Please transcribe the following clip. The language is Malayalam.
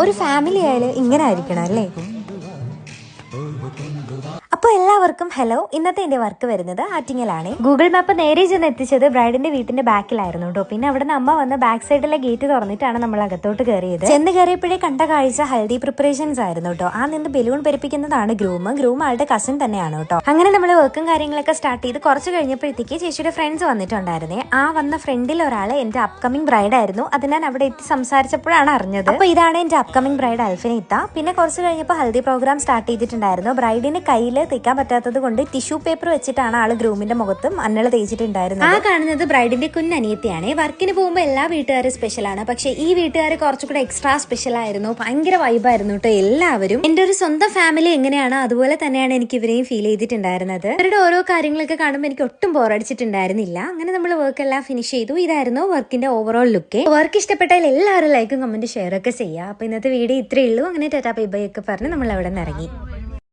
ഒരു ഫാമിലി ആയാലും ഇങ്ങനെ ആയിരിക്കണം അല്ലേ? അപ്പോൾ എല്ലാവർക്കും ഹലോ. ഇന്നത്തെ എൻ്റെ വർക്ക് വരുന്നത് ആറ്റിങ്ങലാണ്. ഗൂഗിൾ മാപ്പ് നേരെ ചെന്ന് എത്തിച്ചത് ബ്രൈഡിന്റെ വീട്ടിന്റെ ബാക്കിലായിരുന്നു കേട്ടോ. പിന്നെ അവിടെ നിന്ന് അമ്മ വന്ന് ബാക്ക് സൈഡിലെ ഗേറ്റ് തുറന്നിട്ടാണ് നമ്മൾ അകത്തോട്ട് കയറിയത്. ചെന്ന് കയറിയപ്പോഴേ കണ്ട കാഴ്ച ഹൽദി പ്രിപ്പറേഷൻസ് ആയിരുന്നു കേട്ടോ. ആ നിന്ന് ബലൂൺ പെരുപ്പിക്കുന്നതാണ് ഗ്രൂം ആളുടെ കസിൻ തന്നെയാണ് കേട്ടോ. അങ്ങനെ നമ്മൾ വർക്കും കാര്യങ്ങളൊക്കെ സ്റ്റാർട്ട് ചെയ്ത് കുറച്ച് കഴിഞ്ഞപ്പോഴത്തേക്ക് ചേച്ചിയുടെ ഫ്രണ്ട്സ് വന്നിട്ടുണ്ടായിരുന്നേ. ആ വന്ന ഫ്രണ്ടിൽ ഒരാള് എന്റെ അപ്കമിംഗ് ബ്രൈഡ് ആയിരുന്നു. അത് ഞാൻ അവിടെ എത്തി സംസാരിച്ചപ്പോഴാണ് അറിഞ്ഞത്. അപ്പൊ ഇതാണ് എന്റെ അപ്കമിംഗ് ബ്രൈഡ് അൽഫിനിത്ത. പിന്നെ കുറച്ച് കഴിഞ്ഞപ്പോൾ ഹൽദി പ്രോഗ്രാം സ്റ്റാർട്ട് ചെയ്തിട്ടുണ്ടായിരുന്നു. ബ്രൈഡിന് കയ്യിൽ തേക്കാൻ പറ്റാത്തത് കൊണ്ട് ടിഷ്യൂ പേപ്പർ വെച്ചിട്ടാണ് ആള് ഗ്രൂമിന്റെ മുഖത്തും മഞ്ഞൾ തേച്ചിട്ടുണ്ടായിരുന്നത്. ആ കാണുന്നത് ബ്രൈഡിന്റെ കുഞ്ഞനിയത്തിയാണ്. വർക്കിന് പോകുമ്പോൾ എല്ലാ വീട്ടുകാരും സ്പെഷ്യലാണ്. പക്ഷെ ഈ വീട്ടുകാർ കുറച്ചുകൂടെ എക്സ്ട്രാ സ്പെഷ്യൽ ആയിരുന്നു. ഭയങ്കര വൈബായിരുന്നു കേട്ടോ. എല്ലാവരും എന്റെ ഒരു സ്വന്തം ഫാമിലി എങ്ങനെയാണോ അതുപോലെ തന്നെയാണ് എനിക്ക് ഇവരെയും ഫീൽ ചെയ്തിട്ടുണ്ടായിരുന്നത്. അവരുടെ ഓരോ കാര്യങ്ങളൊക്കെ കാണുമ്പോൾ എനിക്ക് ഒട്ടും ബോറടിച്ചിട്ടുണ്ടായിരുന്നില്ല. അങ്ങനെ നമ്മൾ വർക്ക് എല്ലാം ഫിനിഷ് ചെയ്തു. ഇതായിരുന്നു വർക്കിന്റെ ഓവറോൾ ലുക്ക്. വർക്ക് ഇഷ്ടപ്പെട്ടാൽ എല്ലാവരും ലൈക്കും കമന്റ് ഷെയർ ഒക്കെ ചെയ്യുക. അപ്പൊ ഇന്നത്തെ വീഡിയോ ഇത്രയേ ഉള്ളൂ. അങ്ങനെ ടാറ്റാ ബൈ ബൈ ഒക്കെ പറഞ്ഞ് നമ്മൾ അവിടെ നിന്ന് ഇറങ്ങി.